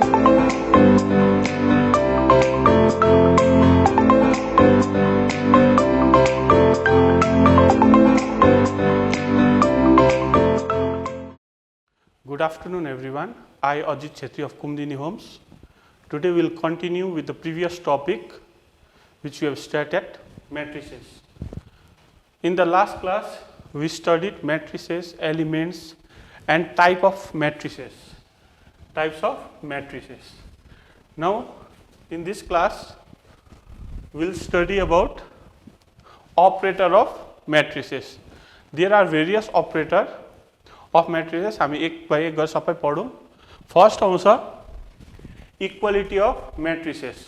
Good afternoon everyone. I Ajit Chhetri of Kumdini Homes. Today we will continue with the previous topic which we have started, matrices. In the last class we studied matrices, elements and type of matrices. Types of matrices. Now in this class we will study about operator of matrices. There are various operator of matrices. हामी एक by एक गरेर सबै पढौं. First आउँछ equality of matrices.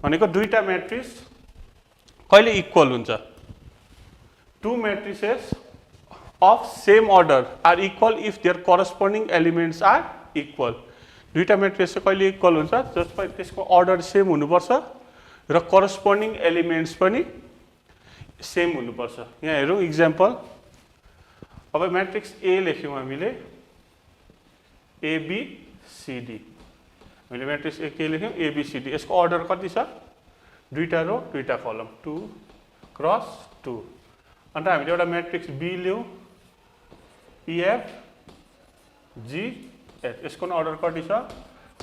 भनेको दुईटा matrix कहिले इक्वल हुन्छ. Two matrices of same order are equal if their corresponding elements are equal. दुईटा मैट्रिस चाहिँ कहिले इक्वल हुन्छ जसमा त्यसको अर्डर सेम हुनुपर्छ र corresponding elements पनि सेम हुनुपर्छ. यहाँ हेरौं एक्जाम्पल. अब मैट्रिक्स ए लेख्यौं हामीले ए बी सी डी. हामीले मैट्रिक्स ए के लेख्यौं ए बी सी डी. यसको अर्डर कति छ दुईटा रो दुईटा कलम 2 क्रस 2. अन्त हामीले एउटा मैट्रिक्स बी ल्याउ ई एफ जी एच. यसको अर्डर कति छ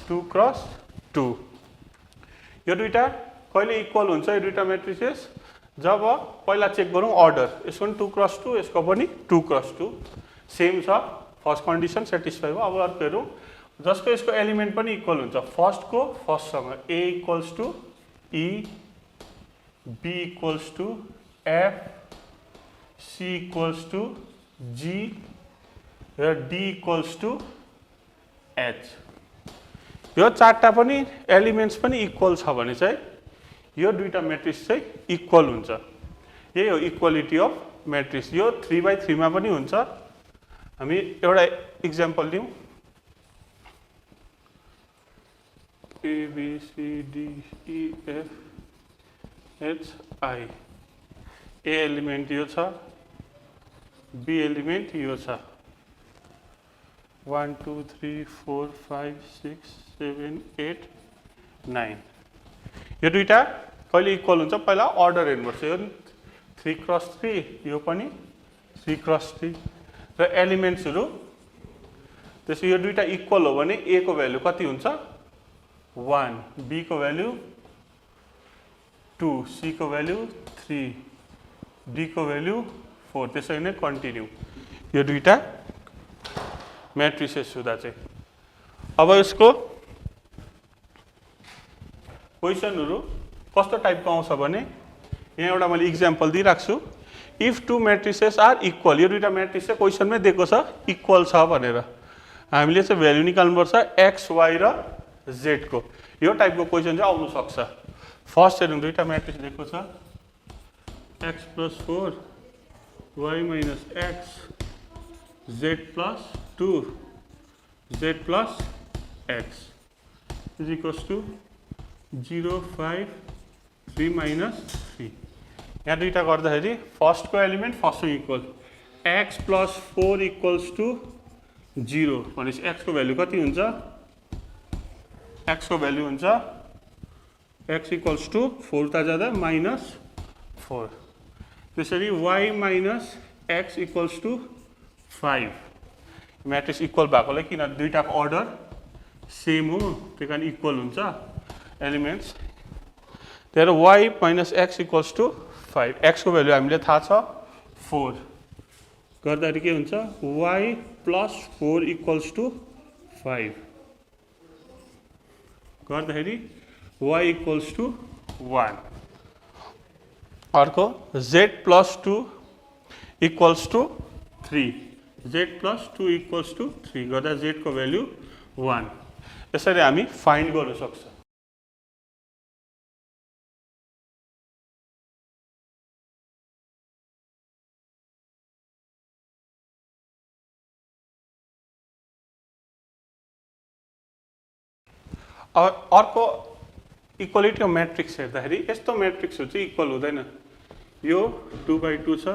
2 क्रस 2. यो दुईटा कहिले इक्वल हुन्छ यो दुईटा मैट्रिसेस जब पहिला चेक गरौं अर्डर. यसको पनि 2 क्रस 2 यसको पनि 2 क्रस 2 सेम छ. फर्स्ट कन्डिसन सेटिस्फाई भयो. अब अर्को हेरौं जसको यसको एलिमेन्ट पनि इक्वल हुन्छ. फर्स्ट को फर्स्ट सँग A equals to E, B equals to F, C equals to G र डी इक्वल्स टु एच. यो चारटा पनि एलिमेन्ट्स पनि इक्वल छ भने चाहिँ यो दुईटा मैट्रिक्स चाहिँ इक्वल हुन्छ. यही हो इक्वालिटी अफ मैट्रिक्स. यो 3/3 मा पनि हुन्छ. हामी एउटा एक्जाम्पल लियौं A B C D E F H I. A element यो छ, बी एलिमेन्ट यो छ. 1 2 3 4 5 6 7 8 9. यो दुईटा कहिले इक्वल हुन्छ पहिला अर्डर हेर्नुपर्छ. यो 3 क्रस 3 यो पनि 3 क्रस 3 र एलिमेन्ट्सहरु. त्यसै यो दुईटा इक्वल हो भने ए को भ्यालु कति हुन्छ 1, बी को भ्यालु 2, सी को भ्यालु 3, डी को भ्यालु 4. त्यसै नै कन्टिन्यू यो दुईटा मैट्रिसेस हुँदा चाहिँ. अब यसको क्वेशनहरु कस्तो टाइपको आउँछ भने यहाँ एउटा मैले एक्जाम्पल दिइराख्छु. If two matrices are equal. यो दुईटा मैट्रिस चाहिँ क्वेशनमै दिएको छ इक्वल छ भनेर. हामीले चाहिँ भ्यालु निकाल्नुपर्छ एक्स वाई र जेड को. यो टाइपको क्वेशन चाहिँ आउन सक्छ. फर्स्ट हेरौँ दुईटा मैट्रिस दिएको छ x plus 4 y minus x z plus 2 z plus x is equals to 0 5 3 minus 3. यहाँ दुईटा गर्दाखेरि फर्स्ट को element first equal x plus 4 equals to 0 भनेपछि x को भ्यालु कति हुन्छ x को भ्यालु हुन्छ x इक्वल्स टू 4 ता जाँदा माइनस 4. त्यसरी y minus x equals to 5. Matrix equal भएकोले किन दुईटाको अर्डर सेम हो त्यही कारण इक्वल हुन्छ एलिमेन्ट्स. तर y minus x equals to 5. x को भ्यालु हामीले थाहा छ 4 गर्दाखेरि के हुन्छ y प्लस 4 इक्वल्स टू 5 गर्दाखेरि y इक्वल्स टू 1. अर्को z plus 2 equals to 3. z plus 2 equals to 3 गर्दा z को भ्यालु 1. यसरी हामी फाइन्ड गर्न सक्छौं. अर्को इक्वालिटी अफ मैट्रिक्स हेर्दाखेरि यस्तो मैट्रिक्सहरु चाहिँ इक्वल हुँदैन. यो 2/2 छ,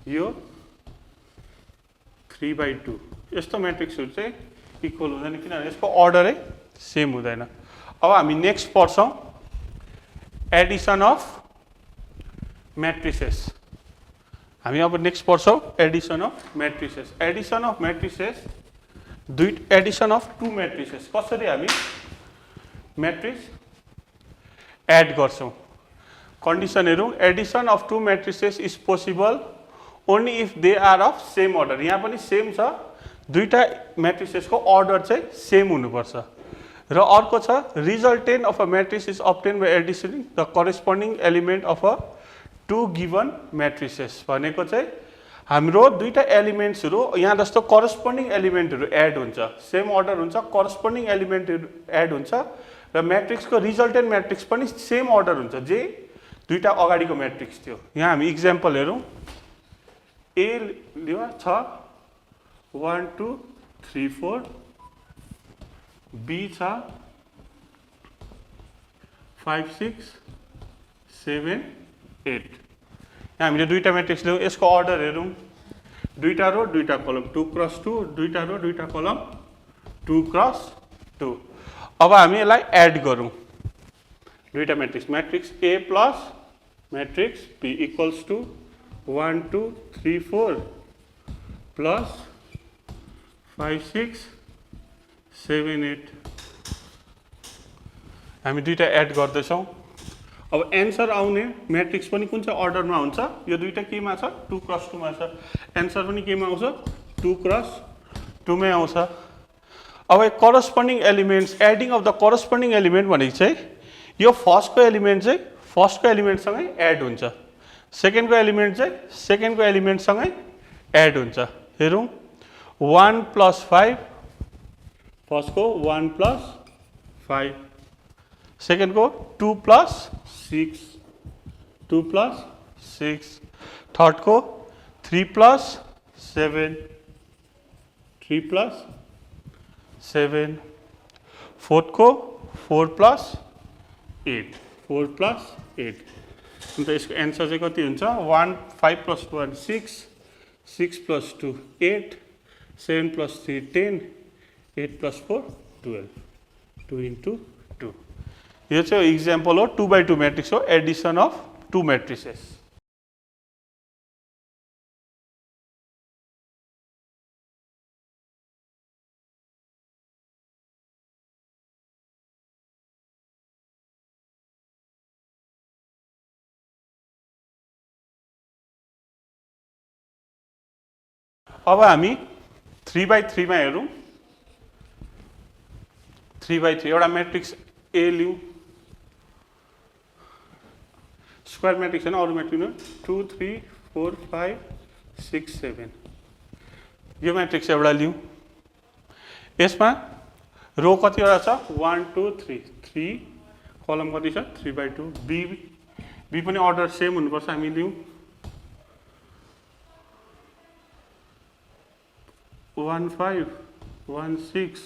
यो 3/2. यस्तो मैट्रिक्सहरु चाहिँ इक्वल हुँदैन किनभने यसको अर्डरै सेम हुँदैन। अब हामी नेक्स्ट पढ्छौँ एडिसन अफ म्याट्रिसेस। हामी अब नेक्स्ट पढ्छौँ addition of matrices. Addition of matrices addition of two matrices कसरी हामी म्याट्रिक्स एड गर्छौँ। कन्डिसन हेरौँ addition of two matrices is possible only if they are of same order. यहाँ पनि सेम छ, दुईवटा म्याट्रिसेसको अर्डर चाहिँ सेम हुनुपर्छ। र अर्को छ resultant of a matrix is obtain by additioning the corresponding element of a two given matrices. भनेको चाहिँ हाम्रो दुईवटा एलिमेन्ट्सहरू यहाँ जस्तो करेस्पोन्डिङ एलिमेन्टहरू एड हुन्छ, सेम अर्डर हुन्छ, करेस्पोन्डिङ एलिमेन्टहरू एड हुन्छ र म्याट्रिक्सको रिजल्टेन्ट म्याट्रिक्स पनि सेम अर्डर हुन्छ जे दुईवटा अगाडिको म्याट्रिक्स थियो। यहाँ हामी इक्जाम्पल हेरौँ। ए लियो छ 1 2 3 4, बी छ 5 6 7 8। यहाँ हामीले दुईवटा म्याट्रिक्स लियौँ, यसको अर्डर हेरौँ। दुईवटा रो दुईवटा कलम 2 क्रस 2, दुईवटा रो दुईवटा कलम 2 क्रस 2। अब हामी यसलाई एड गरौँ दुईवटा matrix. Matrix A plus matrix B equals to 1 2 3 4 plus 5 6 7 8। हामी दुईवटा एड गर्दैछौँ। अब एन्सर आउने म्याट्रिक्स पनि कुन चाहिँ अर्डरमा हुन्छ, यो दुईवटा केमा छ 2 क्रस 2 मा छ। एन्सर पनि केमा आउँछ 2 क्रस 2 मै आउँछ। अब corresponding elements adding of the corresponding element भनेको चाहिँ यो फर्स्टको एलिमेन्ट चाहिँ फर्स्टको एलिमेन्टसँगै एड हुन्छ, सेकेन्डको एलिमेन्ट चाहिँ सेकेन्डको एलिमेन्टसँगै एड हुन्छ। हेरौँ 1 + 5, फर्स्टको 1 + 5, सेकेन्डको 2 + 6, 2 + 6, थर्डको 3 + 7, 3 + 7, फोर्थको 4 + 8, 4 + 8। अन्त यसको एन्सर चाहिँ कति हुन्छ 5 + 1 6, 6 + 2 8, 7 + 3 10, 8 + 4 12, 2 × 2। यो चाहिँ इक्जाम्पल हो 2 × 2 म्याट्रिक्स हो, एडिसन अफ टु म्याट्रिसेस। अब हामी 3 × 3 मा हेरौँ। 3 × 3 एउटा म्याट्रिक्स ए लिउँ, स्क्वायर म्याट्रिक्स होइन, अरू म्याट्रिक्स 2 3 4 5 6 7। यो म्याट्रिक्स एउटा लिउँ, यसमा रो कतिवटा छ 1 2 3, 3, कलम कति छ 3 / 2। बी पनि अर्डर सेम हुनुपर्छ। हामी लिउँ 1 5 1 6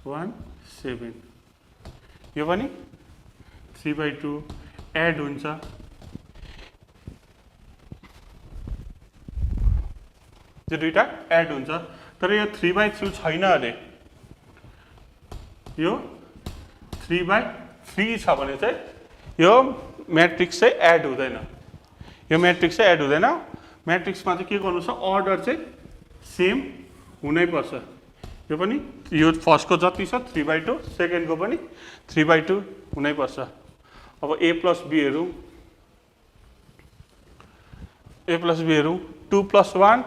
1 7, यो पनि 3 / 2 एड हुन्छ। यो दुईवटा एड हुन्छ, तर यो 3 / 2 छैन अरे। यो 3 / 3 छ भने चाहिँ यो म्याट्रिक्स चाहिँ एड हुँदैन। यो म्याट्रिक्स चाहिँ एड हुँदैन। म्याट्रिक्समा चाहिँ के गर्नु छ, अर्डर चाहिँ सेम हुनैपर्छ। यो पनि यो फर्स्टको जति छ 3 / 2, सेकेन्डको पनि 3 / 2 हुनैपर्छ। अब ए + बी हेरौँ। ए + बी हेरौँ 2 + 1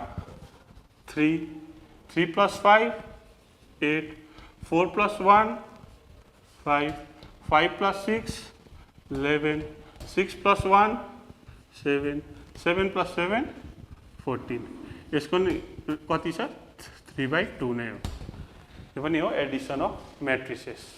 3, 3 + 5 8, 4 + 1 5, 5 + 6 11, 6 + 1 7, 7 + 7 14। यसको नि कति छ 3 / 2 नै हो। यो पनि हो एडिसन अफ म्याट्रिसेस।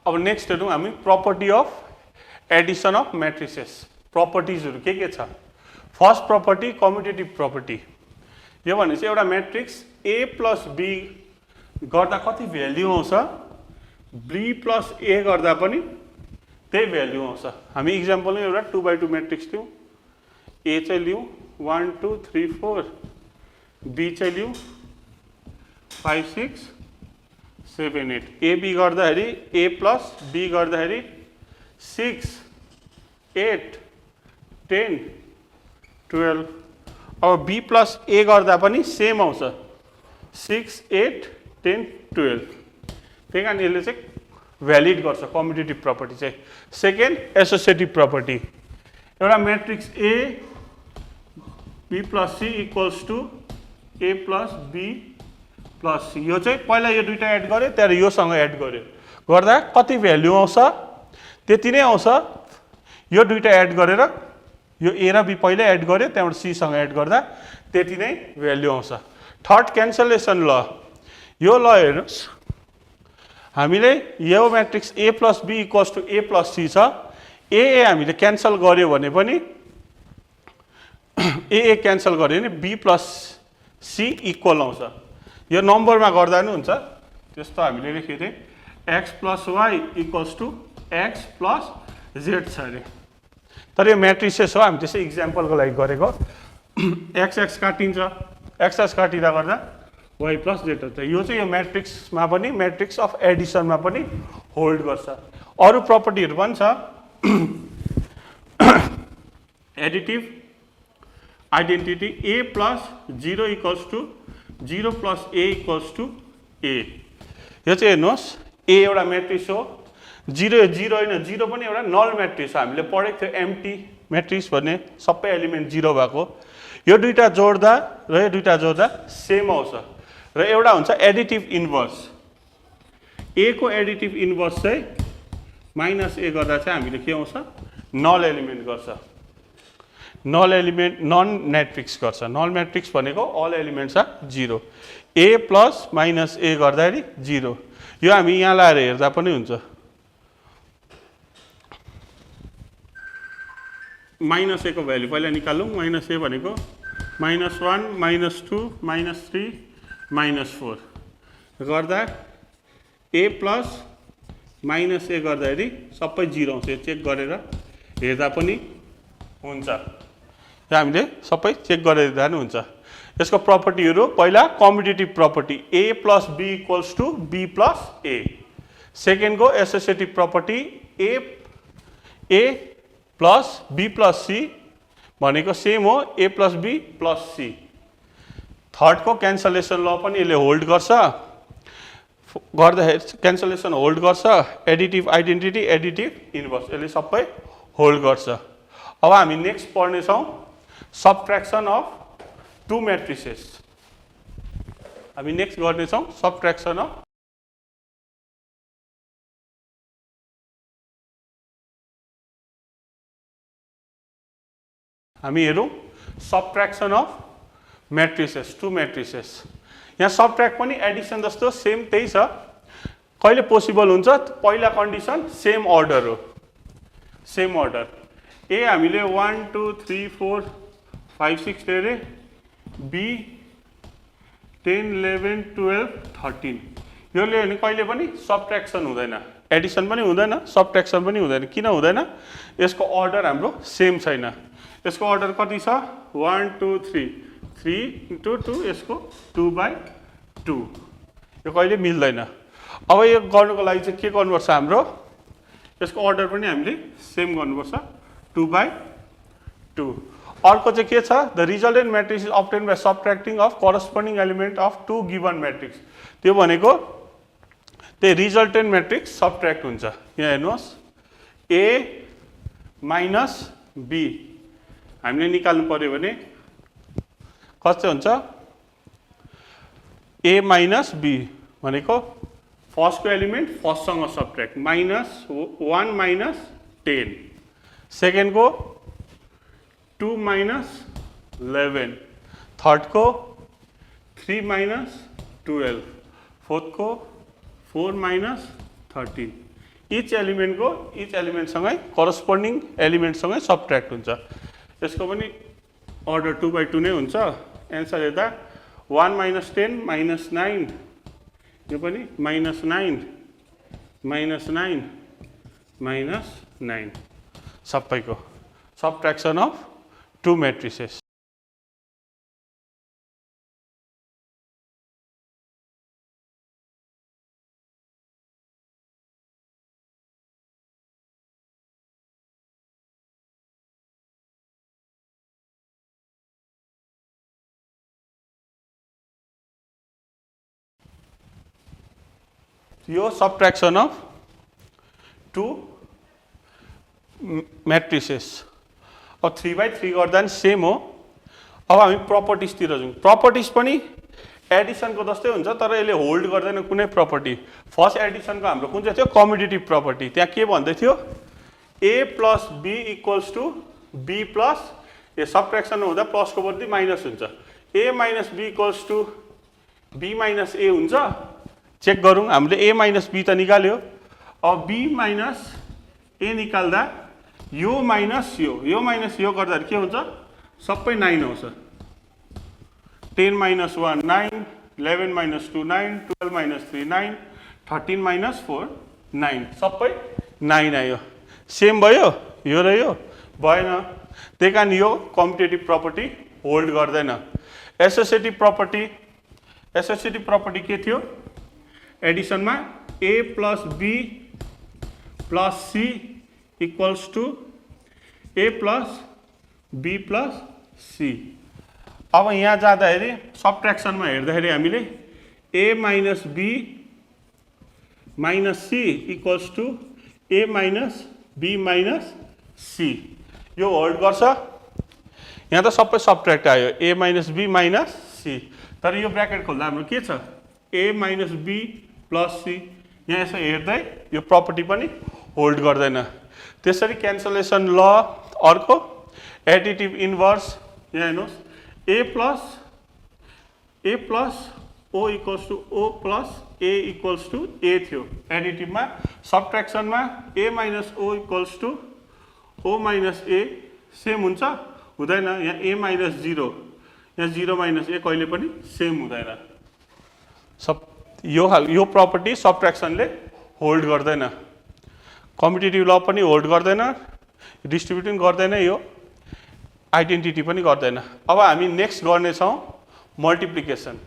अब नेक्स्ट हेरौँ हामी प्रपर्टी अफ एडिसन अफ म्याट्रिसेस। प्रपर्टिजहरू के छ? First property कम्युटेटिभ property. यो भनेपछि एउटा म्याट्रिक्स ए प्लस बी गर्दा कति भ्याल्यु आउँछ, बी प्लस ए गर्दा पनि त्यही भ्याल्यु आउँछ। हामी इक्जाम्पलमा एउटा 2x2 म्याट्रिक्स लिउँ। ए चाहिँ लिउँ 1 2 3 4, बी चाहिँ लिउँ 5 6 7 8। एबी गर्दाखेरि ए प्लस बी गर्दाखेरि 6 8 10 12। अब बी प्लस ए गर्दा पनि सेम आउँछ 6 8 10 12। त्यही कारण यसले चाहिँ भ्यालिड गर्छ कम्युटेटिभ प्रपर्टी चाहिँ। Second associative property. एउटा matrix A B plus C equals to A plus B plus C. यो चाहिँ पहिला यो दुईटा एड गर्यो, त्यहाँबाट योसँग एड गर्यो, गर्दा कति भ्याल्यु आउँछ त्यति नै आउँछ। यो दुईटा एड गरेर यो ए र बी पहिल्यै एड गर्यो, त्यहाँबाट सीसँग एड गर्दा त्यति नै भ्याल्यु आउँछ। थर्ड क्यान्सलेसन ल। यो ल हेर्नुहोस्, हामीले यो matrix A plus B equals to A plus C छ। ए हामीले क्यान्सल गर्यो भने पनि ए क्यान्सल गर्यो भने बी प्लस सी इक्वल आउँछ। यो नम्बरमा गर्दा नि हुन्छ। त्यस्तो हामीले लेखेको थियौँ x plus y equals to x plus z छ अरे। तर यो म्याट्रिसेस हो, हामी त्यसै इक्जाम्पलको लागि गरेको। एक्स एक्स काटिन्छ, एक्स एक्स काटिँदा गर्दा वाई प्लस जेड हुन्छ। यो चाहिँ यो म्याट्रिक्समा पनि, म्याट्रिक्स अफ एडिसनमा पनि होल्ड गर्छ। अरू प्रपर्टीहरू पनि छ। Additive identity A plus 0 equals to 0 plus A equals to A. यो चाहिँ हेर्नुहोस्, ए एउटा म्याट्रिक्स हो। 0 होइन, 0 पनि एउटा नल म्याट्रिक्स हो। हामीले पढेको थियो एम्प्टी म्याट्रिक्स भन्ने, सबै एलिमेन्ट 0 भएको। यो दुईटा जोड्दा र यो दुईटा जोड्दा सेम आउँछ। र एउटा हुन्छ एडिटिभ इन्भर्स। ए को एडिटिभ इन्भर्स चाहिँ माइनस ए गर्दा चाहिँ हामीले के आउँछ, नल एलिमेन्ट गर्छ। नल एलिमेन्ट नन म्याट्रिक्स गर्छ। नल म्याट्रिक्स भनेको all elements are 0। A plus minus A गर्दाखेरि 0। यो हामी यहाँ लाएर हेर्दा पनि हुन्छ। माइनस ए को भ्याल्यु पहिला निकालौँ। माइनस ए भनेको -1 -2 -3 -4 गर्दा ए प्लस माइनस ए गर्दाखेरि सबै 0 आउँछ। यो चेक गरेर हेर्दा पनि हुन्छ। यो हामीले सबै चेक गरेर हेर्दा पनि हुन्छ। यसको प्रपर्टीहरू पहिला commutative property A plus B equals to B plus A. सेकेन्डको associative property A plus B plus C भनेको सेम हो, A plus B plus C. थर्डको क्यान्सलेसन ल पनि यसले होल्ड गर्छ। गर्दाखेरि क्यान्सलेसन होल्ड गर्छ। एडिटिभ आइडेन्टिटी, एडिटिभ इन्भर्स, यसले सबै होल्ड गर्छ। अब हामी नेक्स्ट पढ्नेछौँ सबट्र्याक्सन अफ टु म्याट्रिसेस। हामी नेक्स्ट गर्नेछौँ सबट्र्याक्सन अफ हामी हेरौँ सबट्र्याक्सन अफ म्याट्रिसेस, टु म्याट्रिसेस। यहाँ सबट्र्याक्ट पनि एडिसन जस्तो सेम त्यही छ। कहिले पोसिबल हुन्छ, पहिला कन्डिसन सेम अर्डर हो, सेम अर्डर। ए हामीले 1 2 3 4 5 6 लिएर बी 10 11 12 13 यो लियो भने कहिले पनि सबट्र्याक्सन हुँदैन, एडिसन पनि हुँदैन, सबट्र्याक्सन पनि हुँदैन। किन हुँदैन? यसको अर्डर हाम्रो सेम छैन। यसको अर्डर कति छ? 1 2 3 3 into 2, यसको 2/2। यो कहिले मिल्दैन। अब यो गर्नुको लागि चाहिँ के गर्नुपर्छ हाम्रो? यसको अर्डर पनि हामीले सेम गर्नुपर्छ, 2/2। अर्को चाहिँ के छ? The resultant matrix is obtained by subtracting of corresponding element of two given matrix. त्यो भनेको त्यही रिजल्टेन्ट म्याट्रिक्स सबट्र्याक्ट हुन्छ। यहाँ हेर्नुहोस्, ए माइनस बी हामीले निकाल्नु पर्यो भने कस्तो हुन्छ? ए माइनस बी भनेको फर्स्टको एलिमेन्ट फर्स्टसँग सबट्र्याक्ट, -1 माइनस 10। सेकेन्डको 2 माइनस 11। थर्डको 3 माइनस 12। फोर्थको 4 माइनस 13। इच एलिमेन्टसँगै करस्पोन्डिङ एलिमेन्टसँगै सबट्र्याक्ट हुन्छ। यसको पनि अर्डर 2/2 नै हुन्छ। एन्सर हेर्दा 1 - 10 - 9, यो पनि -9 -9 -9 सबैको सबट्र्याक्सन अफ 2 मेट्रिसेस। यो सबट्र्याक्सन अफ 2 मेट्रिसेस। अब 3/3 गर्दा नि सेम हो। अब हामी प्रपर्टिजतिर जाउँ। प्रपर्टिज पनि एडिसनको जस्तै हुन्छ, तर यसले होल्ड गर्दैन कुनै प्रपर्टी। फर्स्ट एडिसनको हाम्रो कुन चाहिँ थियो? कम्युटेटिभ प्रपर्टी। त्यहाँ के भन्दै थियो? A + B = B प्लस, यो सबट्र्याक्सन हुँदा प्लसको बदली माइनस हुन्छ। A - B = B - A हुन्छ। चेक गरौँ, हामीले A - B त निकाल्यो। अब B - A निकाल्दा यो माइनस यो माइनस यो गर्दा के हुन्छ? सबै 9 आउँछ। 10 - 1 9, 11 - 2 9, 12 - 3 9, 13 - 4 9, सबै 9 आयो। सेम भयो यो र यो? भएन। त्यही कारण यो कम्युटेटिभ प्रपर्टी होल्ड गर्दैन। एसोसिएटिभ प्रपर्टी के थियो? एडिसनमा A + B + C = A + B + C। अब यहाँ जाँदाखेरि सबट्र्याक्सनमा हेर्दाखेरि हामीले A - B - C = A - B - C, यो होल्ड गर्छ। यहाँ त सबै सबट्र्याक्ट आयो, A - B - C, तर यो ब्र्याकेट खोल्दा हाम्रो के छ? A - B + C। यहाँ यसो हेर्दै यो प्रपर्टी पनि होल्ड गर्दैन। त्यसरी क्यान्सलेसन ल अर्को एडिटिभ इन्भर्स। यहाँ हेर्नुहोस्, A + O = O + A = A थियो एडिटिभमा। सबट्र्याक्सनमा A - O = O - A same हुन्छ? हुँदैन। यहाँ A - 0, यहाँ 0 - A कहिले पनि सेम हुँदैन। यो प्रपर्टी सबट्र्याक्सनले होल्ड गर्दैन। कम्युटेटिभ ल पनि होल्ड गर्दैन, डिस्ट्रिब्युटिङ गर्दैन, यो आइडेन्टिटी पनि गर्दैन। अब हामी नेक्स्ट गर्नेछौँ मल्टिप्लिकेसन।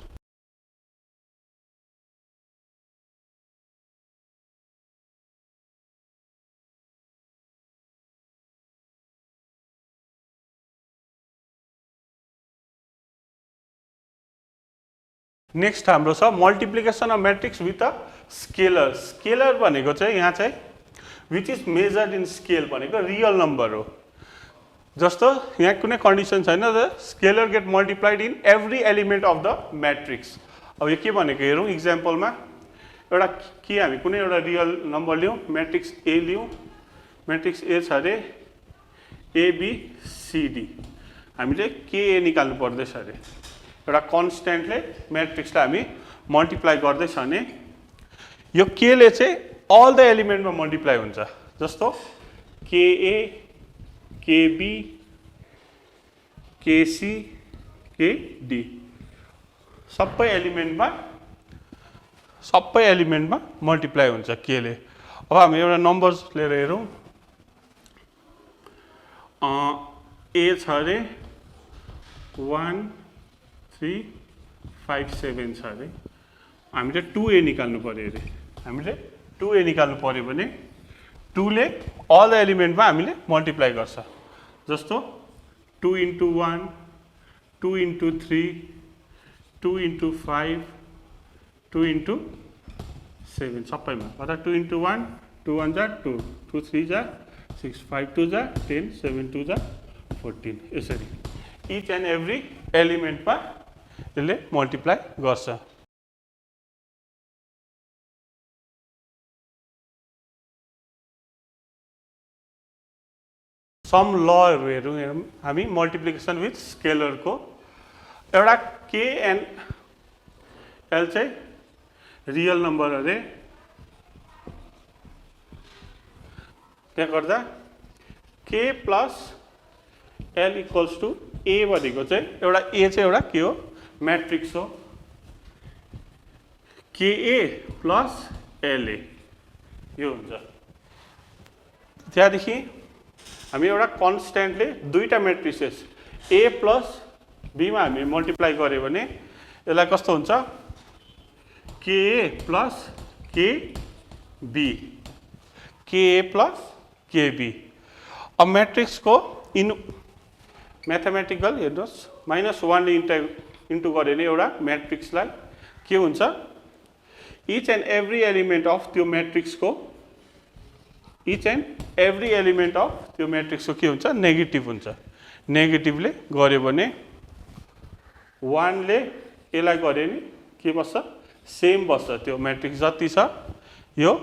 नेक्स्ट हाम्रो छ multiplication of matrix with a scalar. Scalar भनेको चाहिँ यहाँ चाहिँ which is measured in scale भनेको रियल नम्बर हो। जस्तो यहाँ कुनै कन्डिसन छैन, the scalar get multiplied in every element of the matrix. अब यो के भनेको हेरौँ इक्जाम्पलमा। एउटा के हामी कुनै एउटा रियल नम्बर लिउँ, म्याट्रिक्स ए लिउँ। म्याट्रिक्स ए छ अरे ABCD, हामीले KA निकाल्नु पर्दैछ अरे। एउटा कन्स्ट्यान्टले म्याट्रिक्सलाई हामी मल्टिप्लाई गर्दैछ भने यो केले चाहिँ अल द एलिमेन्टमा मल्टिप्लाई हुन्छ। जस्तो KA KB KC KD सबै एलिमेन्टमा मल्टिप्लाई हुन्छ केले। अब हामी एउटा नम्बर्स लिएर हेरौँ। A छ अरे 1 3 5 7 छ अरे। हामीले 2A निकाल्नु पर्यो अरे। हामीले 2A निकाल्नु पर्यो भने 2 ले अल द एलिमेन्टमा हामीले मल्टिप्लाई गर्छ। जस्तो 2 × 1 2 × 3 2 × 5 2 × 7 सबैमा, अर्थात् 2 × 1 2 1 जा 2 2 3 जा 6 5 2 जा 10 7 2 जा 14, यसरी इच एन्ड एभ्री एलिमेन्टमा यसले मल्टिप्लाई गर्छ। सम लहरू हेरौँ हामी मल्टिप्लिकेसन विथ स्केलरको। एउटा के एन्ड एल चाहिँ रियल नम्बर अरे। त्यहाँ गर्दा के प्लस एल इक्वल्स टू ए भनेको चाहिँ एउटा ए चाहिँ एउटा के हो म्याट्रिक्स हो केए प्लस एलए यो हुन्छ त्यहाँदेखि हामी एउटा कन्स्ट्यान्टले दुईटा म्याट्रिसेस ए प्लस बीमा हामी मल्टिप्लाई गऱ्यो भने यसलाई कस्तो हुन्छ केए प्लस केबी केए प्लस केबी अब म्याट्रिक्सको म्याथमेटिकल हेर्नुहोस् -1 ले इन्टु गऱ्यो भने एउटा म्याट्रिक्सलाई के हुन्छ each and every element of त्यो म्याट्रिक्सको के हुन्छ नेगेटिभ हुन्छ नेगेटिभले गऱ्यो भने 1 ले यसलाई गऱ्यो भने के बस्छ सेम बस्छ त्यो म्याट्रिक्स जति छ यो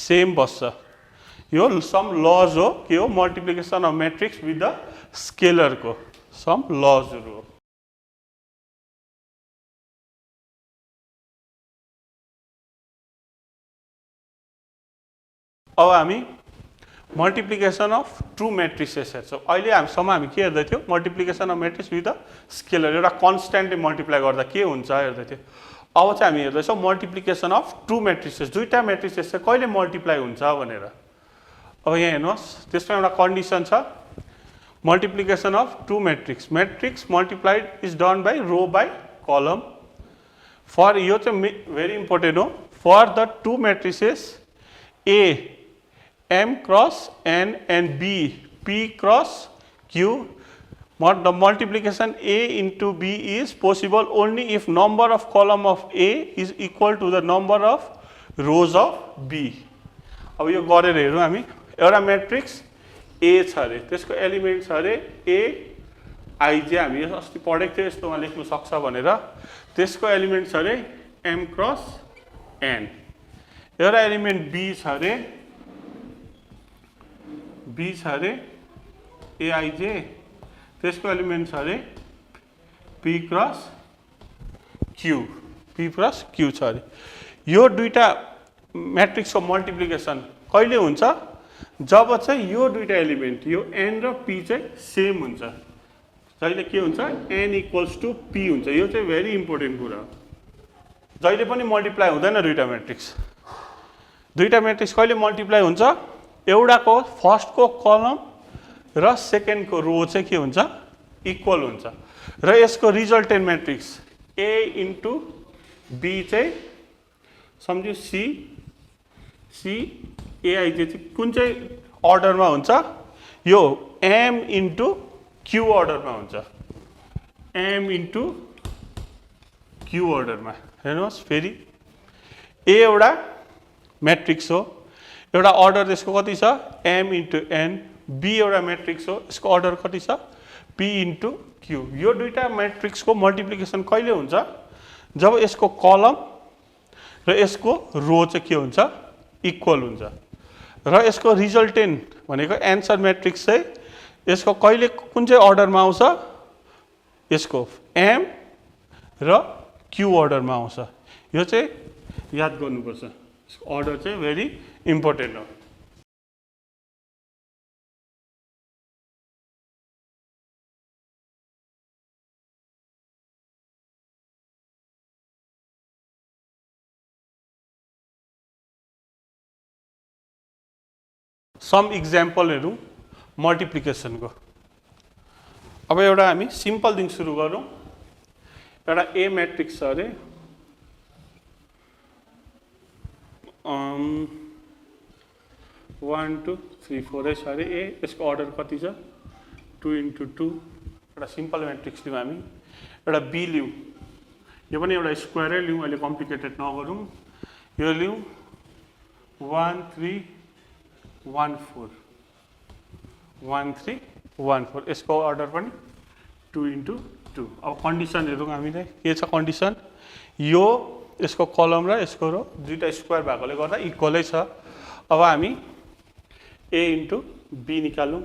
सेम बस्छ यो सम लज हो के हो multiplication of matrix with the scalar को सम लजहरु हो अब हामी मल्टिप्लिकेसन अफ ट्रू म्याट्रिसेस हेर्छौँ अहिले हामीसम्म हामी के हेर्दै थियौँ multiplication of matrix with the scalar एउटा कन्स्ट्यान्टले मल्टिप्लाई गर्दा के हुन्छ हेर्दै थियौँ अब चाहिँ हामी हेर्दैछौँ मल्टिप्लिकेसन अफ ट्रू म्याट्रिसेस दुईटा म्याट्रिसेस चाहिँ कहिले मल्टिप्लाई हुन्छ भनेर अब यहाँ हेर्नुहोस् त्यसमा एउटा कन्डिसन छ multiplication of two matrix multiplied is done by row by column for यो चाहिँ भेरी इम्पोर्टेन्ट हो for the two matrices A M cross N and B, P cross Q. The multiplication A into B is possible only if number of column of A is equal to the number of rows of B. अब यो गरेर हेरौँ हामी एउटा matrix A छ अरे त्यसको element छ अरे A I जे हामी अस्ति पढेको थियो यस्तोमा लेख्नु सक्छ भनेर त्यसको एलिमेन्ट छ अरे M cross N एउटा एलिमेन्ट B छ अरे बी छ अरे एआइजे त्यसको एलिमेन्ट छ अरे पी क्रस क्यू छ अरे यो दुईटा म्याट्रिक्सको मल्टिप्लिकेसन कहिले हुन्छ जब चाहिँ यो दुईटा एलिमेन्ट यो एन र पी चाहिँ सेम हुन्छ जहिले के हुन्छ एन इक्वल्स टु पी हुन्छ यो चाहिँ भेरी इम्पोर्टेन्ट कुरा हो जहिले पनि मल्टिप्लाई हुँदैन दुईटा म्याट्रिक्स कहिले मल्टिप्लाई हुन्छ एउटाको फर्स्टको कलम र सेकेन्डको रो चाहिँ के हुन्छ इक्वल हुन्छ र यसको resultant matrix A into B चाहिँ सम्झियो सी एआइजे चाहिँ कुन चाहिँ अर्डरमा हुन्छ यो एम इन्टु क्यू अर्डरमा हुन्छ एम इन्टु क्यू अर्डरमा हेर्नुहोस् फेरि ए एउटा म्याट्रिक्स हो एउटा अर्डर त्यसको कति छ एम इन्टु एन बी एउटा म्याट्रिक्स हो यसको अर्डर कति छ पी इन्टु क्यू यो दुईटा म्याट्रिक्सको मल्टिप्लिकेसन कहिले हुन्छ जब यसको कलम र यसको रो चाहिँ के हुन्छ इक्वल हुन्छ र यसको रिजल्टेन्ट भनेको एन्सर म्याट्रिक्स चाहिँ यसको कहिले कुन चाहिँ अर्डरमा आउँछ यसको एम र क्यू अर्डरमा आउँछ यो चाहिँ याद गर्नुपर्छ अर्डर चाहिँ भेरी इम्पोर्टेन्ट हो सम इक्जाम्पलहरू मल्टिप्लिकेसनको अब एउटा हामी सिम्पलदेखि सुरु गरौँ एउटा ए म्याट्रिक्स छ अरे 1 2 3 4 छ अरे ए यसको अर्डर कति छ 2 इन्टु 2 एउटा सिम्पल म्याट्रिक्स लिउँ हामी एउटा बी लिउँ यो पनि एउटा स्क्वायरै लिउँ अहिले कम्प्लिकेटेड नगरौँ यो लिउँ 1 3 1 4 1 3 1 4 यसको अर्डर पनि 2 इन्टु 2 अब कन्डिसन हेरौँ हामीले के छ कन्डिसन यो यसको कलम र यसको रो दुईटा स्क्वायर भएकोले गर्दा इक्वलै छ अब हामी ए इन्टु बी निकालौँ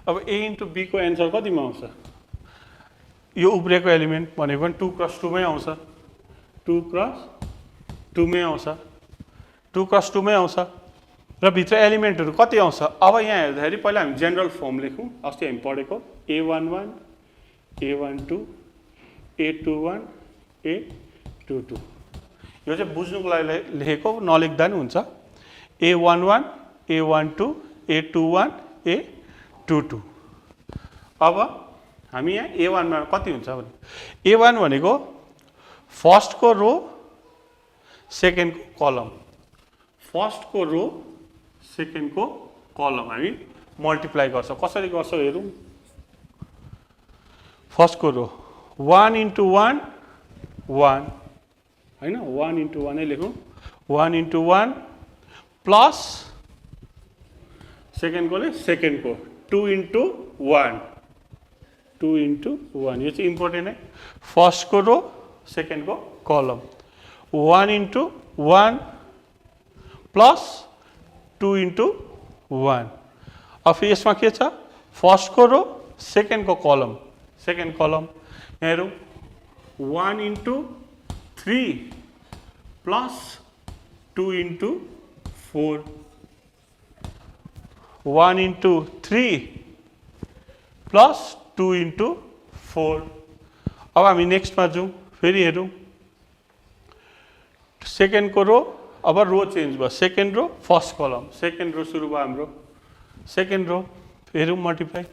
अब ए इन्टु बी को एन्सर कतिमा आउँछ यो उब्रेको एलिमेन्ट भनेको पनि 2 क्रस 2 मै आउँछ 2 क्रस 2 मै आउँछ, 2 क्रस 2 मै आउँछ र भित्र एलिमेन्टहरू कति आउँछ। अब यहाँ हेर्दाखेरि पहिला हामी जेनरल फर्म लेखौँ, अस्ति हामी पढेको A11 A12 A21 A22, यो चाहिँ बुझ्नुको लागि लेखेको, नलेख्दा नि हुन्छ। A11 A12 A21 A22। अब हामी यहाँ A1 मा कति हुन्छ भने A1 भनेको फर्स्टको रो सेकेन्डको कलम, फर्स्टको रो सेकेन्डको कलम हामी मल्टिप्लाई गर्छौँ। कसरी गर्छौँ हेरौँ। फर्स्टको रो 1 into 1 1 हैन, 1 into 1 नै लेखौँ, 1 into 1 प्लस सेकेन्डकोले सेकेन्डको 2 into 1 2 into 1, यो चाहिँ इम्पोर्टेन्ट है। फर्स्टको रो सेकेन्डको कलम 1 into 1 प्लस 2 into 1। अब फेरि यसमा के छ, फर्स्टको रो सेकेन्डको कलम, सेकेन्ड कलम यहाँ हेरौँ 1 into 3 plus 2 into 4, 1 into 3 plus 2 into 4। अब हामी नेक्स्टमा जाउँ, फेरि हेरौँ सेकेन्डको रो, अब रो चेन्ज भयो, सेकेन्ड रो फर्स्ट कलम, सेकेन्ड रो सुरु भयो हाम्रो, सेकेन्ड रो हेरौँ multiply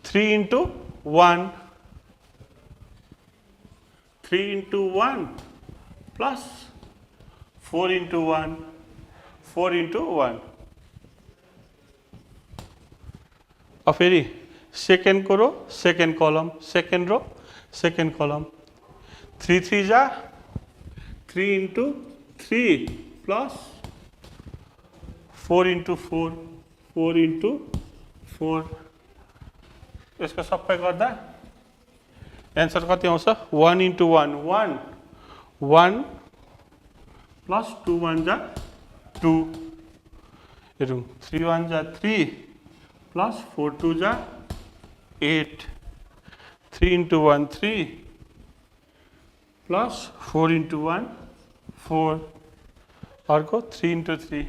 3 into 1 3 into 1 plus 4 into 1 4 into 1। अब फेरि सेकेन्डको रो सेकेन्ड कलम, सेकेन्ड रो सेकेन्ड कलम 3 3 जा 3 into 3 प्लस 4 into 4 4 into 4। यसको सबै गर्दा एन्सर कति आउँछ, 1 into 1 1 1 प्लस 2 1 जा 2, हेरौँ 3 1 जा 3 प्लस 4 2 जा 8, 3 into 1 3 प्लस 4 into 1 4, अर्को 3 into 3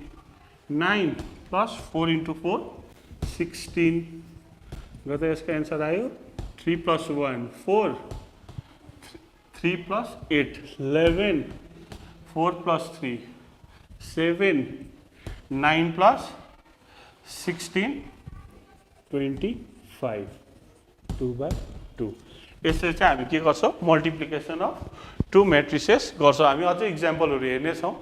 9 प्लस 4 into 4 16, गर्दा यसको एन्सर आयो 3 plus 1 4 3 plus 8 11 4 plus 3 7 9 plus 16 25 2/2। यसरी चाहिँ हामी के गर्छौँ, मल्टिप्लिकेसन अफ टु म्याट्रिसेस गर्छौँ। हामी अझै इक्जाम्पलहरू हेर्नेछौँ।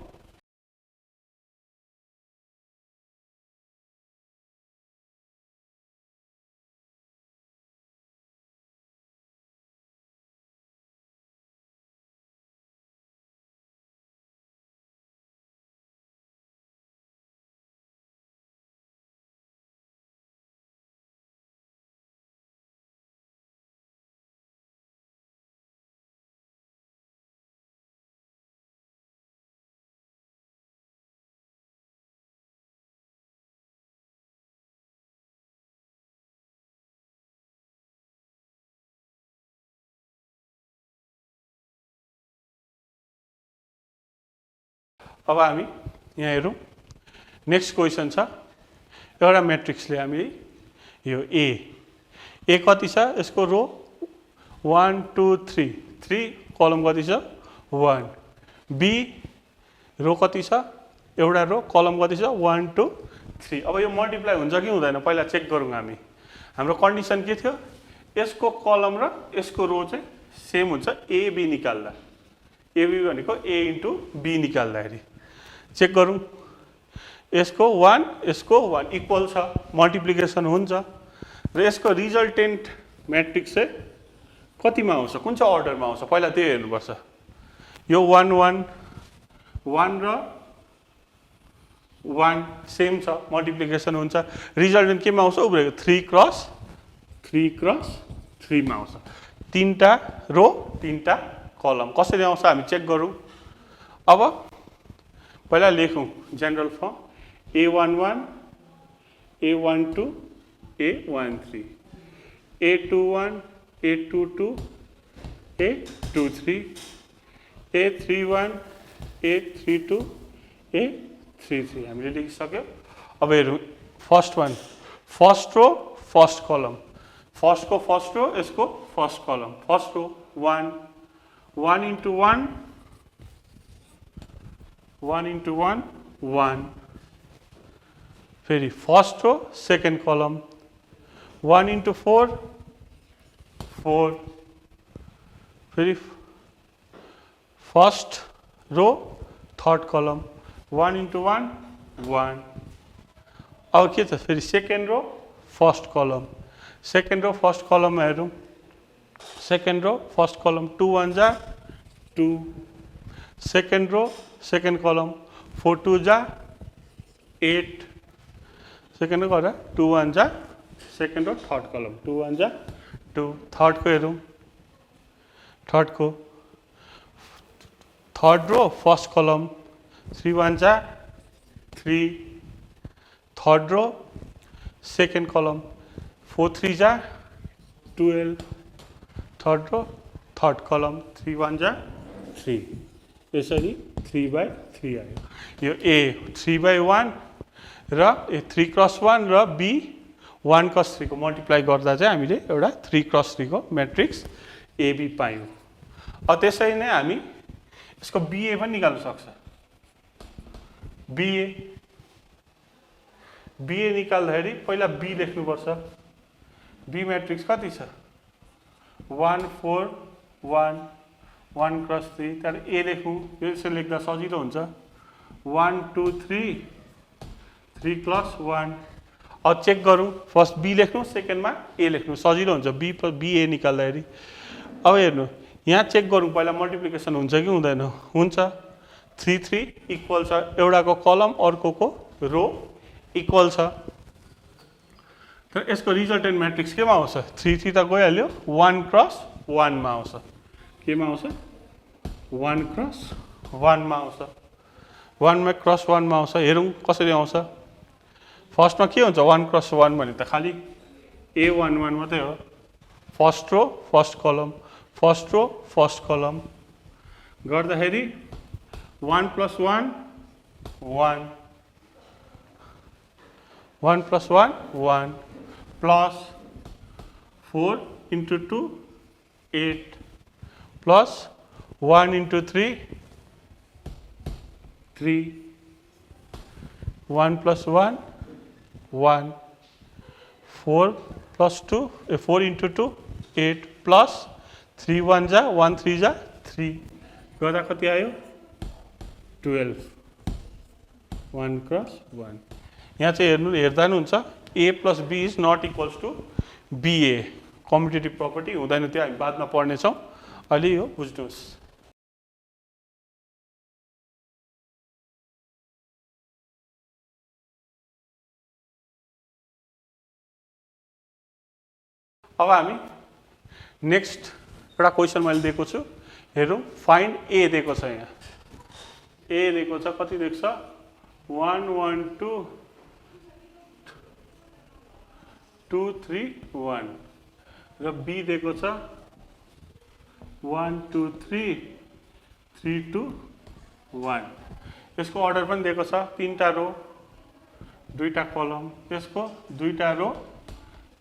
अब हामी यहाँ हेरौँ, नेक्स्ट क्वेसन छ, एउटा म्याट्रिक्सले हामी यो ए कति छ, यसको रो 1 2 3 3 कलम कति छ 1, बी रो कति छ एउटा रो कलम कति छ 1 2 3। अब यो मल्टिप्लाई हुन्छ कि हुँदैन पहिला चेक गरौँ हामी। हाम्रो कन्डिसन के थियो, यसको कलम र यसको रो चाहिँ सेम हुन्छ एबी निकाल्दा, एबी भनेको ए इन्टु बी निकाल्दाखेरि चेक गरौँ। यसको 1 यसको 1 इक्वल छ, मल्टिप्लिकेसन हुन्छ र यसको रिजल्टेन्ट म्याट्रिक्स चाहिँ कतिमा आउँछ, कुन चाहिँ अर्डरमा आउँछ पहिला त्यो हेर्नुपर्छ। यो 1 1 1 र 1 सेम छ, मल्टिप्लिकेसन हुन्छ, रिजल्टेन्ट केमा आउँछ उब्रेको 3 क्रस 3 मा आउँछ। तीनटा रो तीनटा कलम कसरी आउँछ हामी चेक गरौँ। अब पहिला लेखौँ general form A11 A12 A13 A21 A22 A23 A31 A32 A33 हामीले लेखिसक्यो। अब हेरौँ first one, first row first column, first को फर्स्ट रो यसको first column, first row 1 1 into 1 1 into 1 1, फेरि first row second column 1 into 4 4, फेरि first row third कलम 1 into 1 1। अब के छ फेरि सेकेन्ड रो फर्स्ट कलम, सेकेन्ड रो फर्स्ट कलममा हेरौँ, सेकेन्ड रो फर्स्ट कलम 2 1 जा 2, सेकेन्ड रो सेकेन्ड कलम 4 2 जा 8, सेकेन्ड रो गरेर 2 1 जा सेकेन्ड रो थर्ड कलम 2 1 जा 2, थर्ड को हेरौँ, थर्ड को थर्ड रो फर्स्ट कलम 3 1 जा 3, थर्ड रो सेकेन्ड कलम 4 3 जा 12, थर्ड रो थर्ड कलम 3 1 जा 3, यसरी 3/3 आयो। यो A 3/1 र A 3 क्रस 1 र B 1 क्रस 3 को मल्टिप्लाई गर्दा चाहिँ हामीले एउटा 3 क्रस 3 को म्याट्रिक्स AB पायौँ। अब त्यसरी नै हामी यसको BA पनि निकाल्न सक्छ। BA निकाल्दाखेरि पहिला B लेख्नुपर्छ। B म्याट्रिक्स कति छ 1 4 1 1 क्रस 3, त्यहाँबाट A लेखौँ, यसरी लेख्दा सजिलो हुन्छ 1 2 3 3 प्लस 1। अब चेक गरौँ, फर्स्ट B लेख्नु सेकेन्डमा A लेख्नु, सजिलो हुन्छ B प्लस BA निकाल्दाखेरि। अब हेर्नु यहाँ चेक गरौँ पहिला मल्टिप्लिकेसन हुन्छ कि हुँदैन, हुन्छ 3 3 इक्वल छ, एउटाको कलम अर्कोको रो इक्वल छ, तर यसको रिजल्टेन्ट म्याट्रिक्स केमा आउँछ 3 3 त गइहाल्यो 1 क्रस 1 मा आउँछ, केमा आउँछ 1 क्रस 1 मा आउँछ, 1 मा क्रस 1 मा आउँछ। हेरौँ कसरी आउँछ, फर्स्टमा के हुन्छ 1 क्रस 1 भने त खालि A11 मात्रै हो, first row first column, first row first कलम गर्दाखेरि 1 plus 1 1 1 plus 1 1 plus 4 into 2 8 plus 1 into 3 3 1 plus 1 1 4 plus 2 4 into 2 8 plus 3 1 जा 1 3 जा 3 गर्दा कति आयो 12 1 क्रस 1। यहाँ चाहिँ हेर्दा नि हुन्छ A plus B is not equals to BA, competitive property हुँदैन, त्यो हामी बादमा पढ्नेछौँ, अहिले यो बुझ्नुहोस्। अब हामी नेक्स्ट एउटा क्वेसन मैले दिएको छु, हेरौँ फाइन्ड A दिएको छ, यहाँ A दिएको छ, कति दिएको छ 1 1 2 2 3 1 र B दिएको छ 1 2 3 3 2 1। यसको अर्डर पनि दिएको छ, 3टा रो 2टा कलम, यसको 2टा रो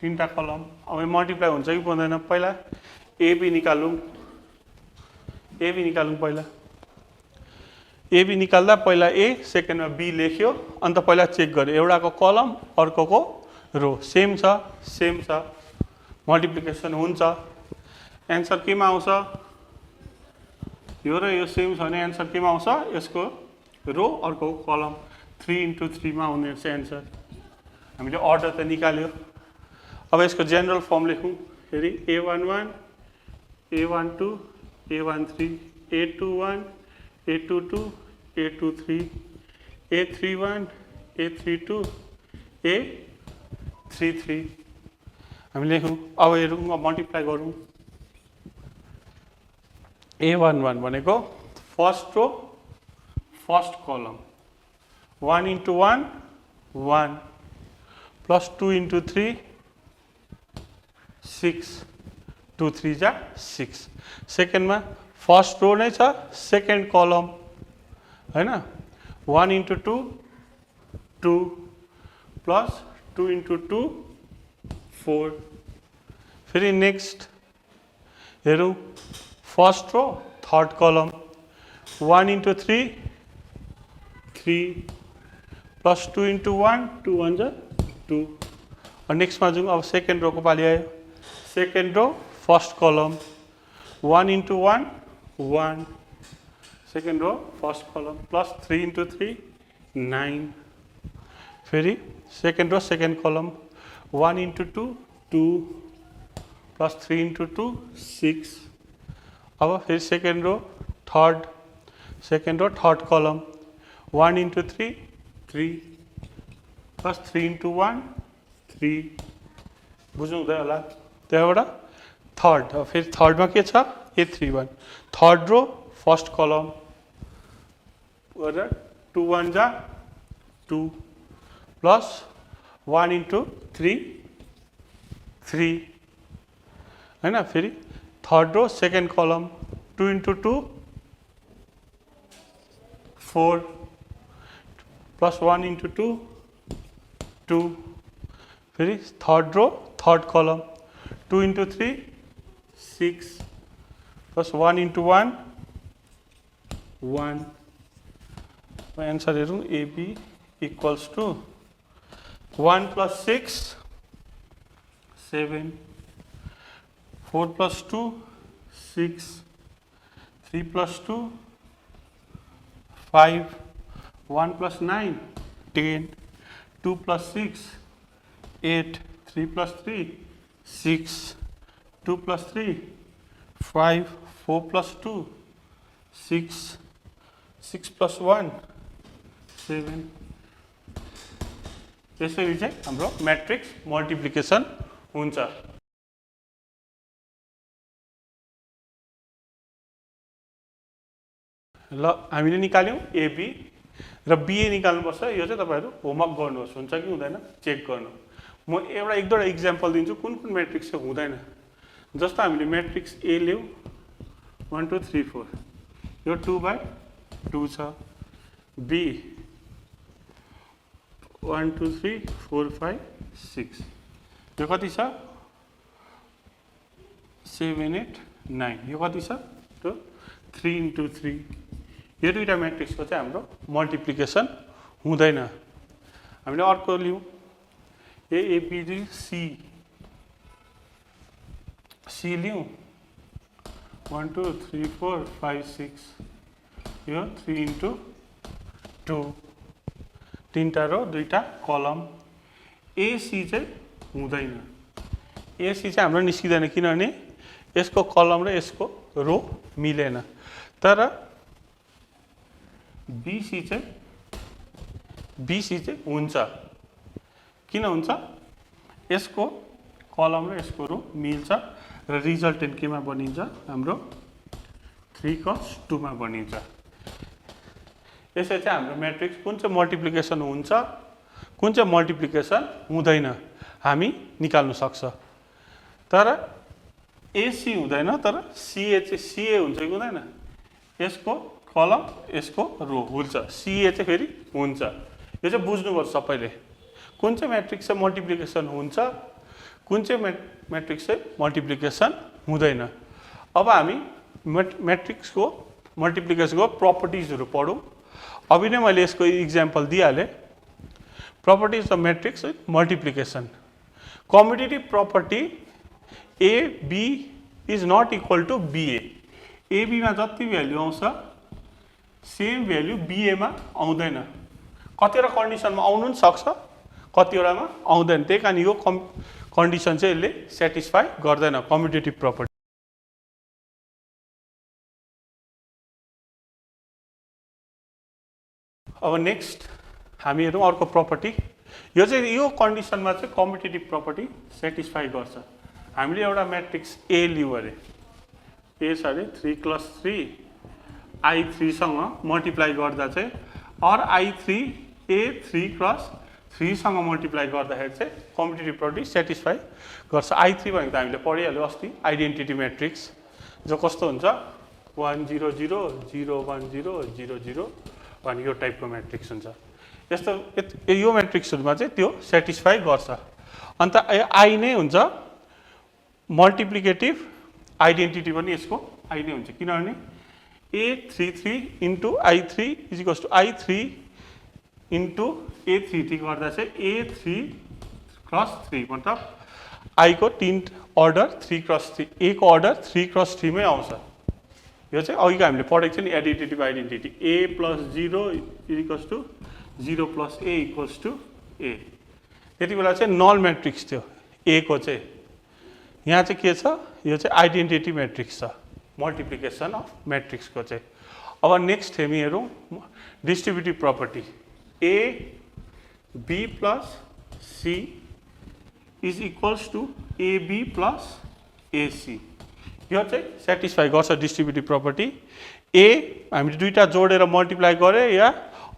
3टा कलम। अब मल्टिप्लाई हुन्छ कि पर्दैन, पहिला AB निकालौँ, AB निकालौँ, पहिला AB निकाल्दा पहिला A सेकेन्डमा B लेख्यो, अन्त पहिला चेक गर्यो एउटाको कलम अर्कोको रो सेम छ, मल्टिप्लिकेसन हुन्छ, एन्सर केमा आउँछ, यो र यो सेम छ भने एन्सर केमा आउँछ, यसको रो अर्को कलम 3 into 3 मा आउने एन्सर। हामीले अर्डर त निकाल्यो, अब यसको जेनरल फर्म लेखौँ, फेरि A11 A12 A13 A21 A22 A23 A31 A32 A33 हामी लेखौँ। अब हेरौँ, अब मल्टिप्लाई गरौँ, A11 भनेको first row first column 1 into 1 1 plus 2 into 3 6 2 3 जा 6, सेकेन्डमा फर्स्ट रो नै छ, सेकेन्ड कलम हैन 1 into 2 2 plus 2 into 2 4 फेरि नेक्स्ट हेरौँ फर्स्ट रो थर्ड कलम 1 into 3 3 plus 2 into 1 2 1 जा 2 और नेक्स्ट में जाऊँ अब सेकेंड रो को पाली आयो second row first column 1 into 1 1 second row first कलम प्लस 3 into 3 9 फेरि सेकेंड रो सेकेंड कलम 1 into 2 2 plus 3 into 2 6 अब फिर सेकेंड रो थर्ड कलम 1 into 3 3 plus 3 into 1 3 बुझ्नु हुँदै होला त्यहाँबाट थर्ड अब फेरि थर्डमा के छ A31 थर्ड रो फर्स्ट कलम गरेर 2 1 जा 2 प्लस 1 into 3 3 हैन फेरि थर्ड रो सेकेंड कलम 2 into 2 4 plus 1 into 2 2 फेरि थर्ड रो थर्ड कलम 2 into 3 6 plus 1 into 1 1 आंसर हेरौँ AB equals to 1 plus 6 7 4 plus 2 6 3 plus 2 5 1 plus 9 10 2 plus 6 8 3 plus 3 6 2 plus 3 5 4 plus 2 6 6 plus 1 7 यसरी चाहिँ हाम्रो मैट्रिक्स मल्टिप्लिकेसन हुन्छ ल हामीले निकाल्यौं AB र BA निकाल्नुपर्छ यो चाहिँ तपाईहरु होमवर्क गर्नुहोस् हुन्छ कि हुँदैन चेक गर्नु म एउटा एक दुईटा एक्जाम्पल दिन्छु कुन कुन मैट्रिक्स चाहिँ हुँदैन जस्तो हामीले मैट्रिक्स A ल्याउ 1 2 3 4 यो 2/2 छ B 1 2 3 4 5 6 यो कति छ 7 8 9 यो कति छ 3 into 3 यो दुईटा मैट्रिक्स को चाहिँ हाम्रो मल्टिप्लिकेसन हुँदैन हामीले अर्को लियौं ABD C लियौं 1 2 3 4 5 6 यो 3 into 2 तीनटा रो दुईटा कलम AC चाहिँ हुँदैन AC चाहिँ हाम्रो निस्किदैन किनभने यसको कलम र यसको रो मिलेन तर BC चाहिँ हुन्छ किन हुन्छ यसको कलम र यसको रो मिल्छ र रिजल्टेन्ट केमा बनिन्छ हाम्रो 3 cos 2 मा बनिन्छ यसै चाहिँ हाम्रो मैट्रिक्स कुन चाहिँ मल्टिप्लिकेसन हुन्छ कुन चाहिँ मल्टिप्लिकेसन हुँदैन हामी निकाल्न सक्छ तर AC हुँदैन तर CA चाहिँ CA हुन्छ कि हुँदैन यसको कलम यसको रो हुन्छ CA चाहिँ फेरि हुन्छ यो चाहिँ बुझ्नुपर्छ सबैले कुन चाहिँ मैट्रिक्स चाहिँ मल्टिप्लिकेसन हुन्छ कुन चाहिँ मैट्रिक्स चाहिँ मल्टिप्लिकेसन हुँदैन अब हामी मैट्रिक्स को मल्टिप्लिकेसन को प्रपर्टीजहरु पढौं अभी नै मैले यसको एक्जाम्पल दिइहाले properties of matrix multiplication commutative property AB is not equal to BA AB मा जति भ्यालु आउँछ सेम भ्यालु BA मा आउँदैन कतिवटा कन्डिसनमा आउनु पनि सक्छ कतिवटामा आउँदैन त्यही कारण यो कन्डिसन चाहिँ यसले स्याटिस्फाई गर्दैन कम्युटेटिभ प्रपर्टी अब नेक्स्ट हामी हेरौं अर्को प्रपर्टी यो चाहिँ यो कन्डिसनमा चाहिँ कम्युटेटिभ प्रपर्टी स्याटिस्फाई गर्छ हामीले एउटा मैट्रिक्स A लियौ अरे A छ अरे 3 + 3 I3 सँग मल्टिप्लाई गर्दा चाहिँ और I3 A 3 + 3 सँग मल्टिप्लाई गर्दाखेरि चाहिँ कम्युटेटिभ प्रपर्टी स्याटिस्फाई गर्छ I3 भनेको त हामीले पढिहाल्यो अस्ति आइडेन्टिटी मैट्रिक्स जो कस्तो हुन्छ 1 0 0 0 1 0 0 0 भने यो टाइपको म्याट्रिक्स हुन्छ। यस्तो यो म्याट्रिक्सहरुमा चाहिँ त्यो सेटिस्फाई गर्छ। अन्त आई नै हुन्छ मल्टिप्लिकेटिभ आइडेन्टिटी पनि यसको आई नै हुन्छ, किनभने A33 into I3 is equals to I3 into A33 गर्दा चाहिँ A3 क्रस 3 मतलब आई को 3 अर्डर 3 क्रस 3, A को अर्डर 3 क्रस 3 मै आउँछ। यो चाहिँ अघिको हामीले पढेको छ नि additive identity A plus 0 is equals to 0 plus A equals to A। त्यति बेला चाहिँ नल म्याट्रिक्स थियो A को चाहिँ। यहाँ चाहिँ के छ, यो चाहिँ आइडेन्टिटी म्याट्रिक्स छ, मल्टिप्लिकेसन अफ म्याट्रिक्स को चाहिँ। अब नेक्स्ट हामी हेरौँ distributive property A B plus C is equals to AB plus AC। यो चाहिँ सेटिस्फाई गर्छ डिस्ट्रिब्युटिभ प्रपर्टी। A हामीले दुईटा जोडेर मल्टिप्लाई गरे या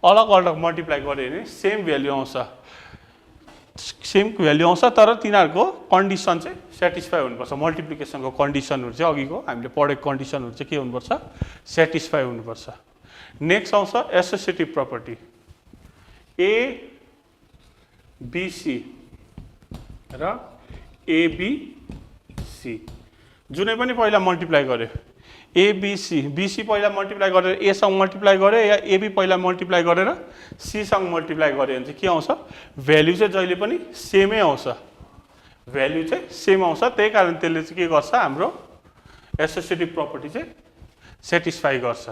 अलग अलग मल्टिप्लाई गरे भने सेम भ्यालु आउँछ, सेम भ्यालु आउँछ, तर तिनीहरूको कन्डिसन चाहिँ सेटिस्फाई हुनुपर्छ। मल्टिप्लिकेसनको कन्डिसनहरू चाहिँ अघिको हामीले पढेको कन्डिसनहरू चाहिँ के हुनुपर्छ, सेटिस्फाई हुनुपर्छ। नेक्स्ट आउँछ एसोसिएटिभ प्रपर्टी A BC र ABC जुनै पनि पहिला मल्टिप्लाई गर्यो ABC, BC पहिला मल्टिप्लाई गरेर A सँग मल्टिप्लाई गरे या AB पहिला मल्टिप्लाई गरेर C सँग मल्टिप्लाई गरे भने चाहिँ के आउँछ, भ्यालु चाहिँ जहिले पनि सेमै आउँछ, भ्यालु चाहिँ सेम आउँछ। त्यही कारण त्यसले चाहिँ के गर्छ, हाम्रो एसोसिएटिभ प्रपर्टी चाहिँ सेटिस्फाई गर्छ।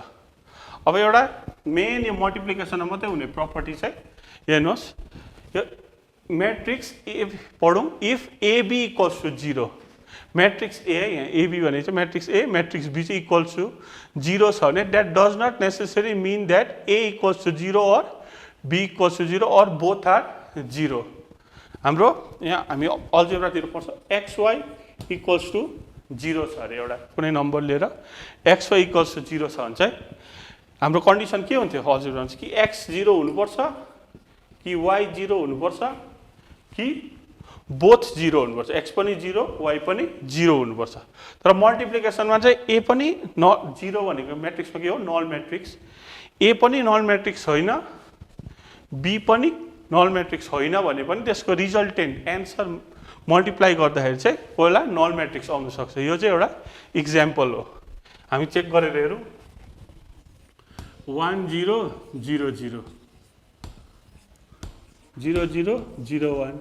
अब एउटा मेन यो मल्टिप्लिकेसनमा मात्रै हुने प्रपर्टी चाहिँ हेर्नुहोस्, यो म्याट्रिक्स ए पढौँ if AB equals to 0, matrix A है, यहाँ AB भने चाहिँ म्याट्रिक्स ए म्याट्रिक्स बी चाहिँ इक्वल्स टु 0 छ भने that does not necessary mean that A equals to 0 or B equals to 0 or both are 0। हाम्रो यहाँ हामी अल्जेब्रातिर पढ्छ XY इक्वल्स टु 0 छ अरे, एउटा कुनै नम्बर लिएर XY इक्वल्स टु 0 छ भने चाहिँ हाम्रो कन्डिसन के हुन्थ्यो अल्जेब्रामा चाहिँ कि X 0 हुनुपर्छ कि Y 0 हुनुपर्छ कि बोथ 0 हुनुपर्छ, X पनि 0 Y पनि 0 हुनुपर्छ। तर मल्टिप्लिकेसनमा चाहिँ A पनि 0 भनेको म्याट्रिक्समा के हो, नल म्याट्रिक्स। A पनि नल म्याट्रिक्स होइन, B पनि नल म्याट्रिक्स होइन भने पनि त्यसको रिजल्टेन्ट एन्सर मल्टिप्लाई गर्दाखेरि चाहिँ पहिला नल म्याट्रिक्स आउन सक्छ। यो चाहिँ एउटा इक्जाम्पल हो, हामी चेक गरेर हेरौँ 1 0 0 0 0 0 0 1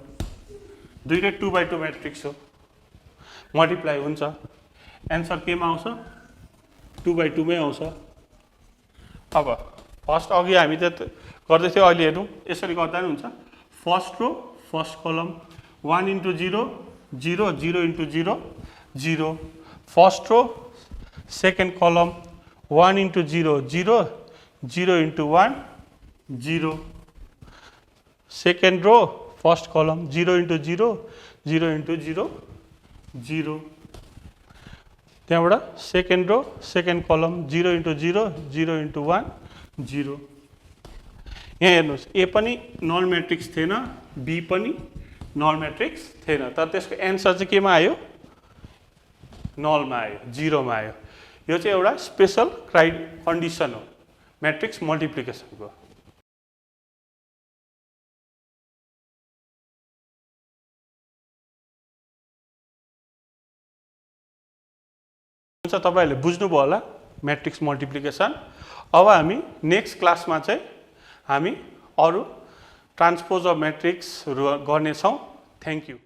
दुईटै 2 by 2 म्याट्रिक्स हो, मल्टिप्लाई हुन्छ, एन्सर केमा आउँछ 2 by 2 मै आउँछ। अब फर्स्ट अघि हामी त गर्दै थियौँ, अहिले हेरौँ यसरी गर्दा नि हुन्छ। First row first column 1 into 0 0 0 into 0 0, first row second column 1 into 0 0 0 into 1 0, second row first column 0 into 0 0 into 0 0, त्यहाँबाट सेकेन्ड रो सेकेन्ड कलम 0 इन्टु 0 0 इन्टु 1 0। यहाँ हेर्नुहोस् A पनि नल म्याट्रिक्स थिएन, B पनि नल म्याट्रिक्स थिएन, तर त्यसको एन्सर चाहिँ केमा आयो, नलमा आयो, 0 मा आयो। यो चाहिँ एउटा स्पेसल कन्डिसन हो म्याट्रिक्स मल्टिप्लिकेसनको। तपाईहरुले बुझ्नुभयो होला म्याट्रिक्स मल्टिप्लिकेसन। अब हामी नेक्स्ट क्लासमा चाहिँ हामी अरु ट्रान्सपोज अफ म्याट्रिक्सहरु गर्नेछौं। Thank you.